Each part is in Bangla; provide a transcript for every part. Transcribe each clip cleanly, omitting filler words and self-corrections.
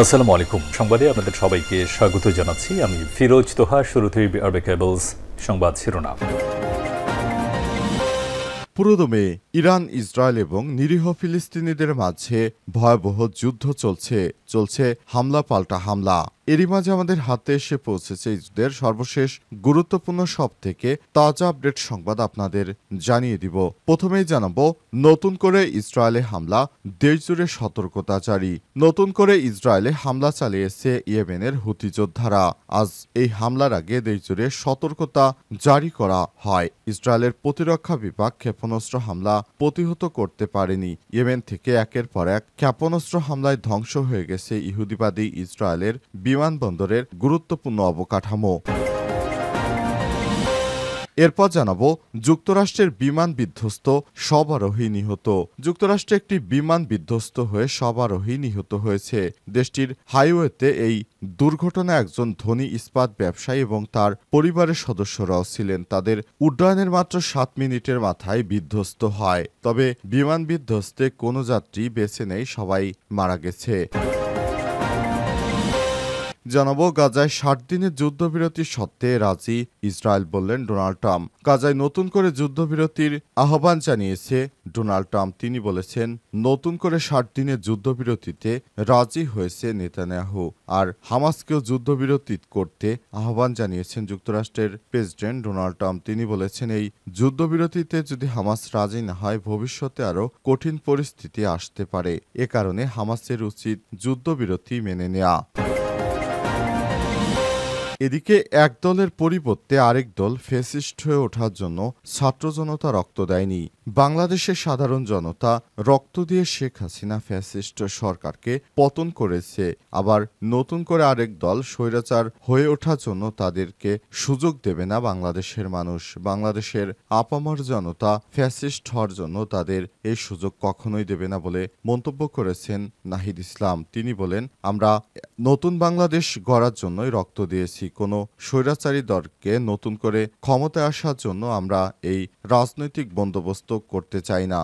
আসসালামু আলাইকুম। সংবাদে আপনাদের সবাইকে স্বাগত জানাচ্ছি। আমি ফিরোজ তোহা। শুরুতেই আরবে কেবলস সংবাদ শিরোনাম। পুরোদমে ইরান, ইসরায়েল এবং নিরীহ ফিলিস্তিনিদের মাঝে ভয়াবহ যুদ্ধ চলছে হামলা পাল্টা হামলা। এরই মাঝে আমাদের হাতে এসে পৌঁছেছে যুদ্ধের সর্বশেষ গুরুত্বপূর্ণ সব থেকে তাজা আপডেট সংবাদ আপনাদের জানিয়ে দিব। প্রথমেই জানাবো, নতুন করে ইসরায়েলে হামলা, দেশজুড়ে সতর্কতা জারি। নতুন করে ইসরায়েলে হামলা চালিয়েছে ইয়েমেনের হুতি যোদ্ধারা। আজ এই হামলার আগে দেশজুড়ে সতর্কতা জারি করা হয়। ইসরায়েলের প্রতিরক্ষা বিভাগ ক্ষেপণাস্ত্র হামলা প্রতিহত করতে পারেনি। ইয়েমেন থেকে একের পর এক ক্ষেপণাস্ত্র হামলায় ধ্বংস হয়ে গেছে ইহুদিবাদী ইসরায়েলের বিমানবন্দরের গুরুত্বপূর্ণ অবকাঠামো। এরপর জানাবো, যুক্তরাষ্ট্রের বিমান বিধ্বস্ত, সব আরোহী নিহত। যুক্তরাষ্ট্রে একটি বিমান বিধ্বস্ত হয়ে সব আরোহী নিহত হয়েছে। দেশটির হাইওয়েতে এই দুর্ঘটনায় একজন ধনী ইস্পাত ব্যবসায়ী এবং তার পরিবারের সদস্যরাও ছিলেন। তাদের উড্ডয়নের মাত্র 7 মিনিটের মাথায় বিধ্বস্ত হয়। তবে বিমান বিধ্বস্তে কোনো যাত্রী বেঁচে নেই, সবাই মারা গেছে। জানাবো, গাজায় 60 দিনের যুদ্ধবিরতি সত্ত্বে রাজি ইসরায়েল, বললেন ডোনাল্ড ট্রাম্প। গাজায় নতুন করে যুদ্ধবিরতির আহ্বান জানিয়েছে ডোনাল্ড ট্রাম্প। তিনি বলেছেন, নতুন করে 60 দিনের যুদ্ধবিরতিতে রাজি হয়েছে নেতানিয়াহু। আর হামাসকেও যুদ্ধবিরতি করতে আহ্বান জানিয়েছেন যুক্তরাষ্ট্রের প্রেসিডেন্ট ডোনাল্ড ট্রাম্প। তিনি বলেছেন, এই যুদ্ধবিরতিতে যদি হামাস রাজি না হয়, ভবিষ্যতে আরও কঠিন পরিস্থিতি আসতে পারে। এ কারণে হামাসের উচিত যুদ্ধবিরতি মেনে নেওয়া। এদিকে এক দলের পরিবর্তে আরেক দল ফ্যাসিস্ট হয়ে ওঠার জন্য ছাত্র জনতা রক্ত দেয়নি। বাংলাদেশের সাধারণ জনতা রক্ত দিয়ে শেখ হাসিনা ফ্যাসিস্ট সরকারকে পতন করেছে। আবার নতুন করে আরেক দল স্বৈরাচার হয়ে ওঠার জন্য তাদেরকে সুযোগ দেবে না বাংলাদেশের মানুষ। বাংলাদেশের আপামর জনতা ফ্যাসিস্ট হওয়ার জন্য তাদের এই সুযোগ কখনোই দেবে না বলে মন্তব্য করেছেন নাহিদ ইসলাম। তিনি বলেন, আমরা নতুন বাংলাদেশ গড়ার জন্যই রক্ত দিয়েছি। কোনো স্বৈরাচারী দলকে নতুন করে ক্ষমতায় আসার জন্য আমরা এই রাজনৈতিক বন্দোবস্ত করতে চাই না।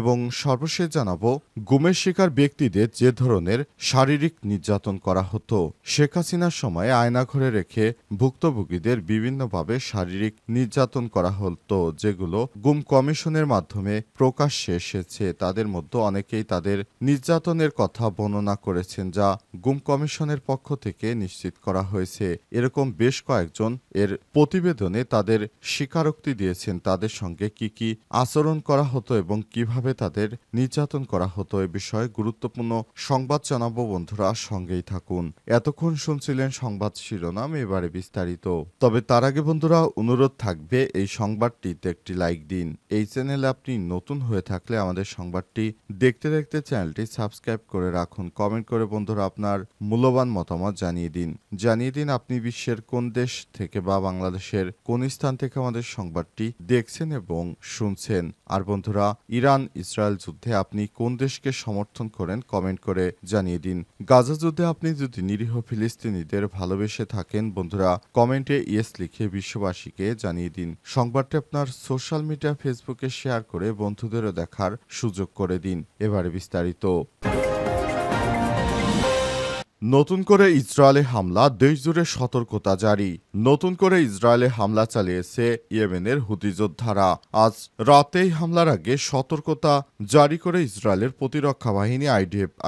এবং সর্বশেষ জানাবো, গুমের শিকার ব্যক্তিদের যে ধরনের শারীরিক নির্যাতন করা হতো। শেখ হাসিনার সময় আয়নাঘরে রেখে ভুক্তভোগীদের বিভিন্নভাবে শারীরিক নির্যাতন করা হতো, যেগুলো গুম কমিশনের মাধ্যমে প্রকাশ্যে এসেছে। তাদের মধ্যে অনেকেই তাদের নির্যাতনের কথা বর্ণনা করেছেন, যা গুম কমিশনের পক্ষ থেকে নিশ্চিত করা হয়েছে। এরকম বেশ কয়েকজন এর প্রতিবেদনে তাদের স্বীকারোক্তি দিয়েছেন তাদের সঙ্গে কি কি আচরণ করা হতো এবং কিভাবে তাদের নির্যাতন করা হতো। এ বিষয়ে গুরুত্বপূর্ণ সংবাদ জানাবো। বন্ধুরা, সঙ্গেই থাকুন। এতক্ষণ শুনছিলেন সংবাদ শিরোনাম, এবারে বিস্তারিত। তবে তার আগে বন্ধুরা, অনুরোধ থাকবে এই সংবাদটিতে একটি লাইক দিন। এই চ্যানেলে আপনি নতুন হয়ে থাকলে আমাদের সংবাদটি দেখতে দেখতে চ্যানেলটি সাবস্ক্রাইব করে রাখুন। কমেন্ট করে বন্ধুরা আপনার মূল্যবান মতামত জানিয়ে দিন আপনি বিশ্বের কোন দেশ থেকে বা বাংলাদেশের কোন স্থান থেকে আমাদের সংবাদটি দেখছেন এবং শুনছেন। আর বন্ধুরা, ইরান ইসরায়েল যুদ্ধে আপনি কোন দেশকে সমর্থন করেন কমেন্ট করে জানিয়ে দিন। গাজা যুদ্ধে আপনি যদি নিরীহ ফিলিস্তিনিদের ভালোবেসে থাকেন, বন্ধুরা কমেন্টে ইয়েস লিখে বিশ্ববাসীকে জানিয়ে দিন। সংবাদটি আপনার সোশ্যাল মিডিয়া ফেসবুকে শেয়ার করে বন্ধুদেরও দেখার সুযোগ করে দিন। এবারে বিস্তারিত। নতুন করে ইসরায়েলে হামলা, দেশজুড়ে সতর্কতা জারি। নতুন করে ইসরায়েলে হামলা চালিয়েছে ইয়েমেনের হুতি যোদ্ধারা। আজ রাতেই হামলার আগে সতর্কতা জারি করে ইসরায়েলের প্রতিরক্ষা বাহিনী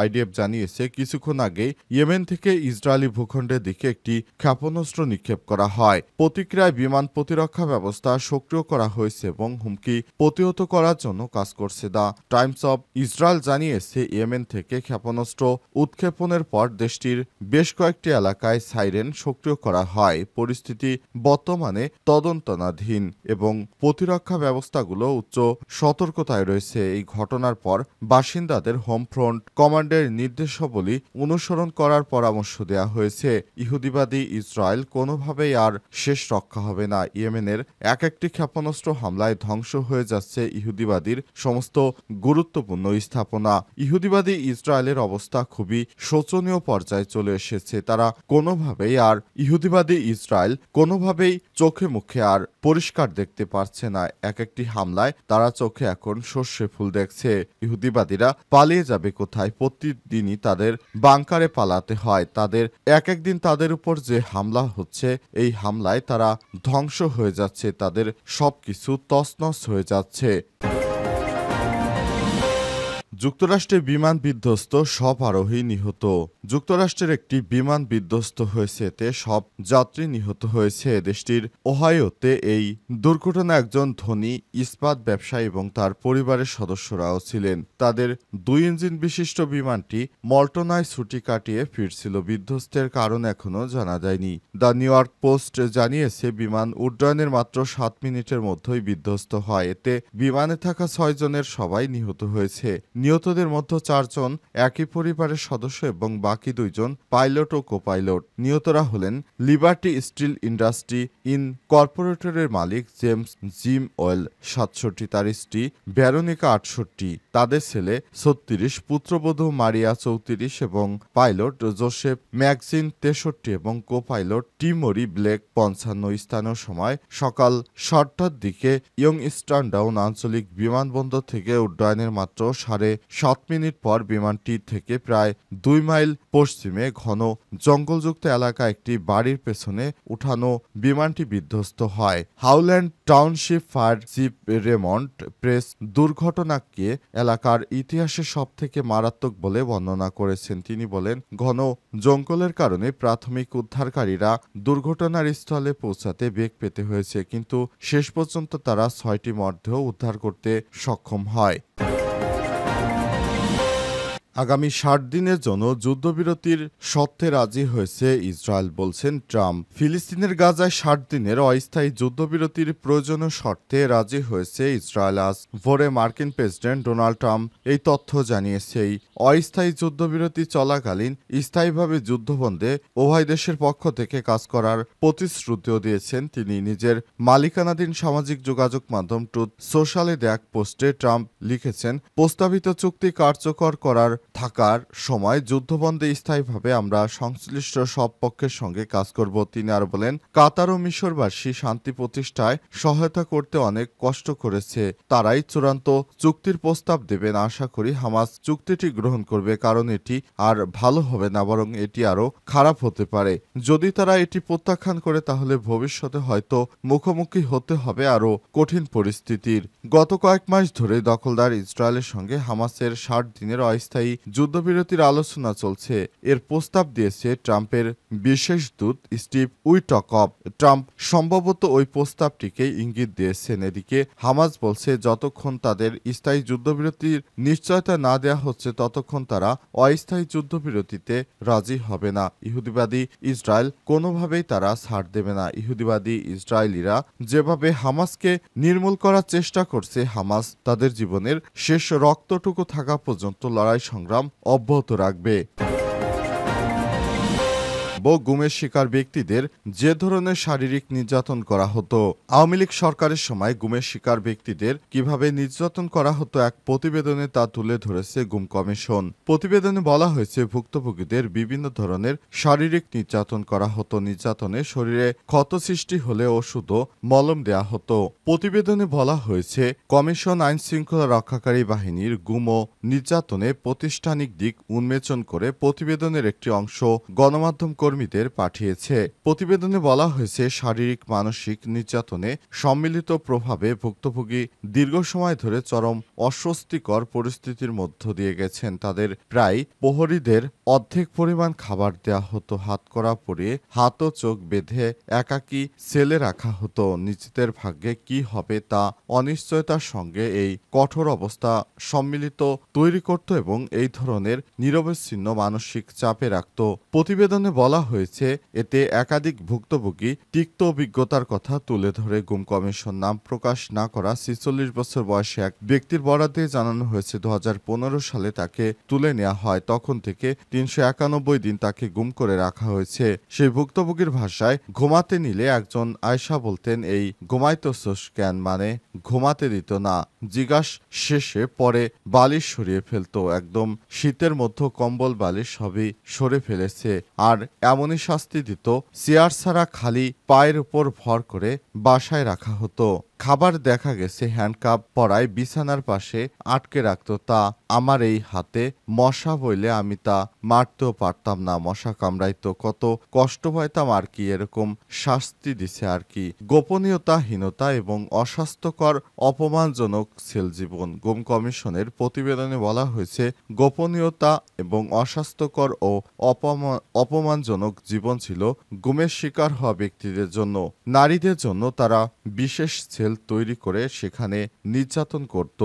আইডিএফ জানিয়েছে, কিছুক্ষণ আগে ইয়েমেন থেকে ইসরায়েলি ভূখণ্ডের দিকে একটি ক্ষেপণাস্ত্র নিক্ষেপ করা হয়। প্রতিক্রিয়ায় বিমান প্রতিরক্ষা ব্যবস্থা সক্রিয় করা হয়েছে এবং হুমকি প্রতিহত করার জন্য কাজ করছে। দ্য টাইমস অব ইসরায়েল জানিয়েছে, ইয়েমেন থেকে ক্ষেপণাস্ত্র উৎক্ষেপণের পর দেশটি বেশ কয়েকটি এলাকায় সাইরেন সক্রিয় করা হয়। পরিস্থিতি বর্তমানে তদন্তনাধীন এবং প্রতিরক্ষা ব্যবস্থাগুলো উচ্চ সতর্কতায় রয়েছে। এই ঘটনার পর বাসিন্দাদের হোম ফ্রন্ট কমান্ডের নির্দেশাবলী অনুসরণ করার পরামর্শ দেওয়া হয়েছে। ইহুদিবাদী ইসরায়েল কোনোভাবেই আর শেষ রক্ষা হবে না। ইয়েমেনের একটি ক্ষেপণাস্ত্র হামলায় ধ্বংস হয়ে যাচ্ছে ইহুদিবাদীর সমস্ত গুরুত্বপূর্ণ স্থাপনা। ইহুদিবাদী ইসরায়েলের অবস্থা খুবই শোচনীয় পর্যায়ে পর্যায়ে চলে এসেছে। তারা কোনোভাবেই আর ইহুদিবাদী ইসরায়েল কোনোভাবেই চোখে মুখে আর পরিষ্কার দেখতে পারছে না। এক একটি হামলায় তারা চোখে এখন সর্ষে ফুল দেখছে। ইহুদিবাদীরা পালিয়ে যাবে কোথায়? প্রতিদিনই তাদের বাংকারে পালাতে হয়। তাদের একদিন তাদের উপর যে হামলা হচ্ছে, এই হামলায় তারা ধ্বংস হয়ে যাচ্ছে, তাদের সবকিছু তছনছ হয়ে যাচ্ছে। যুক্তরাষ্ট্রে বিমান বিধ্বস্ত, সব আরোহী নিহত। যুক্তরাষ্ট্রের একটি বিমান বিধ্বস্ত হয়েছে, এতে সব যাত্রী নিহত হয়েছে। দেশটির ওহাইওতে এই দুর্ঘটনা একজন ধনী ইস্পাত ব্যবসায়ী এবং তার পরিবারের সদস্যরাও ছিলেন। তাদের 2 ইঞ্জিন বিশিষ্ট বিমানটি মল্টনায় ছুটি কাটিয়ে ফিরছিল। বিধ্বস্তের কারণ এখনও জানা যায়নি। দ্য নিউ ইয়র্ক পোস্ট জানিয়েছে, বিমান উড্ডয়নের মাত্র 7 মিনিটের মধ্যেই বিধ্বস্ত হয়। এতে বিমানে থাকা 6 জনের সবাই নিহত হয়েছে। নিহতদের মধ্যে 4 জন একই পরিবারের সদস্য এবং বাকি 2 জন পাইলট ও কোপাইলট। নিহতরা হলেন লিবার্টি স্টিল ইন্ডাস্ট্রি ইনকর্পোরেটরের মালিক জেমস জিম ওয়েল 67, তার স্ত্রী ভেরোনিকা 68, তাদের ছেলে 36, পুত্রবধূ মারিয়া 34 এবং পাইলট জোসেফ ম্যাগজিন 63 এবং কোপাইলট টিমোরি ব্লেক 55। স্থানীয় সময় সকাল 7টার দিকে ইয়ংস্টাউন আঞ্চলিক বিমানবন্দর থেকে উড্ডয়নের মাত্র 7.5 মিনিট পর বিমানটি থেকে প্রায় 2 মাইল পশ্চিমে ঘন জঙ্গলযুক্ত এলাকা একটি বাড়ির পেছনে উঠানো বিমানটি বিধ্বস্ত হয়। Howland Township fire chief Raymond Press দুর্ঘটনাকে এলাকার ইতিহাসে সবথেকে মারাত্মক বলে বর্ণনা করেছেন। তিনি বলেন, ঘন জঙ্গলের কারণে প্রাথমিক উদ্ধারকারীরা দুর্ঘটনার স্থলে পৌঁছাতে বেগ পেতে হয়েছে, কিন্তু শেষ পর্যন্ত তারা 6টি মরদেহ উদ্ধার করতে সক্ষম হয়। আগামী 60 দিনের জন্য যুদ্ধবিরতির শর্তে রাজি হয়েছে ইসরায়েল, বলছেন ট্রাম্প। ফিলিস্তিনের গাজায় 60 দিনের অস্থায়ী যুদ্ধবিরতির প্রয়োজনীয় শর্তে রাজি হয়েছে ইসরায়েল। আজ ভোরে মার্কিন প্রেসিডেন্ট ডোনাল্ড ট্রাম্প এই তথ্য জানিয়েছে। এই অস্থায়ী যুদ্ধবিরতি চলাকালীন স্থায়ীভাবে যুদ্ধবন্ধে উভয় দেশের পক্ষ থেকে কাজ করার প্রতিশ্রুতিও দিয়েছেন তিনি। নিজের মালিকানাধীন সামাজিক যোগাযোগ মাধ্যম ট্রুথ সোশ্যালে দেয়া পোস্টে ট্রাম্প লিখেছেন, প্রস্তাবিত চুক্তি কার্যকর করার থাকার সময় যুদ্ধবন্ধে স্থায়ীভাবে আমরা সংশ্লিষ্ট সব পক্ষের সঙ্গে কাজ করব। তিনি আরো বলেন, কাতার ও মিশরবাসী শান্তি প্রতিষ্ঠায় সহায়তা করতে অনেক কষ্ট করেছে। তারাই চূড়ান্ত চুক্তির প্রস্তাব দেবেন। আশা করি হামাস চুক্তিটি গ্রহণ করবে, কারণ এটি আর ভালো হবে না, বরং এটি আরো খারাপ হতে পারে। যদি তারা এটি প্রত্যাখ্যান করে, তাহলে ভবিষ্যতে হয়তো মুখোমুখি হতে হবে আরো কঠিন পরিস্থিতির। গত কয়েক মাস ধরে দখলদার ইসরায়েলের সঙ্গে হামাসের 60 দিনের অস্থায়ী যুদ্ধবিরতির আলোচনা চলছে। এর প্রস্তাব দিয়েছে ট্রাম্পের বিশেষ দূত স্টিভ উইটকফ। ট্রাম্প সম্ভবত ওই প্রস্তাবটিকে ইঙ্গিত দিয়েছেন। এদিকে হামাস বলছে, যতক্ষণ তাদের স্থায়ী যুদ্ধবিরতির নিশ্চয়তা না দেয়া হচ্ছে, ততক্ষণ তারা অস্থায়ী যুদ্ধবিরতিতে রাজি হবে না। ইহুদিবাদী ইসরায়েল কোনোভাবেই তারা ছাড় দেবে না। ইহুদিবাদী ইসরায়েলিরা যেভাবে হামাসকে নির্মূল করার চেষ্টা করছে, হামাস তাদের জীবনের শেষ রক্তটুকু থাকা পর্যন্ত লড়াই সংগ্রাম অব্যাহত রাখবে। গুমের শিকার ব্যক্তিদের যে ধরনের শারীরিক নির্যাতন করা হতো। আওয়ামী লীগ সরকারের সময় গুমের শিকার ব্যক্তিদের কিভাবে নির্যাতন করা হতো এক প্রতিবেদনে তা তুলে ধরেছে গুম কমিশন। প্রতিবেদনে বলা হয়েছে, ভুক্তভোগীদের বিভিন্ন ধরনের শারীরিক নির্যাতন করা হতো। নির্যাতনে শরীরে ক্ষত সৃষ্টি হলে ওষুধ ও মলম দেয়া হতো। প্রতিবেদনে বলা হয়েছে, কমিশন আইন শৃঙ্খলা রক্ষাকারী বাহিনীর গুম ও নির্যাতনে প্রাতিষ্ঠানিক দিক উন্মোচন করে প্রতিবেদনের একটি অংশ গণমাধ্যম কর্মীদের পাঠিয়েছে। প্রতিবেদনে বলা হয়েছে, শারীরিক মানসিক নির্যাতনে সম্মিলিত প্রভাবে ভুক্তভোগী দীর্ঘ সময় ধরে চরম অস্বস্তিকর পরিস্থিতির মধ্য দিয়ে গেছেন। তাদের প্রায় প্রহরীদের অর্ধেক পরিমাণ খাবার দেয়া হতো। হাতকড়া পরিয়ে হাত ও চোখ বেঁধে একাকী সেলে রাখা হতো। নিজেদের ভাগ্যে কি হবে তা অনিশ্চয়তার সঙ্গে এই কঠোর অবস্থা সম্মিলিত তৈরি করত এবং এই ধরনের নিরবচ্ছিন্ন মানসিক চাপে রাখত। প্রতিবেদনে বলা হয়েছে। এতে একাধিক ভুক্তভোগী তিক্ত অভিজ্ঞতার কথা তুলে ধরে গুম কমিশন নাম প্রকাশ না করা ৪৬ বছর বয়সী এক ব্যক্তির বরাতে জানানো হয়েছে ২০১৫ সালে তাকে তুলে নেওয়া হয়। তখন থেকে ৩৯১ দিন তাকে গুম করে রাখা হয়েছে। সেই ভুক্তভোগীর ভাষায়, ঘুমাতে নিলে একজন আয়শা বলতেন, এই ঘুমাইতেছস কেন, মানে ঘুমাতে দিত না। জিজ্ঞাস শেষে পরে বালিশ সরিয়ে ফেলতো। একদম শীতের মধ্যে কম্বল বালিশ সবই সরে ফেলেছে। আর এমনই শাস্তি দিত, চেয়ার ছাড়া খালি পায়ের উপর ভর করে বাসায় রাখা হতো। খাবার দেখা গেছে হ্যান্ডকাপ পরায় বিছানার পাশে আটকে রাখতো। তা আমার এই হাতে মশা বইলে আমি তা মারতেও পারতাম না, মশা কামড়াইতো, কত কষ্ট পাইতাম আর কি। এরকম শাস্তি দিছে আর কি। গোপনীয়তাহীনতা এবং অস্বাস্থ্যকর অপমানজনক সেল জীবন। গুম কমিশনের প্রতিবেদনে বলা হয়েছে, গোপনীয়তা এবং অস্বাস্থ্যকর ও অপমানজনক জীবন ছিল গুমের শিকার হওয়া ব্যক্তিদের জন্য। নারীদের জন্য তারা বিশেষ সেল তৈরি করে সেখানে নির্যাতন করত।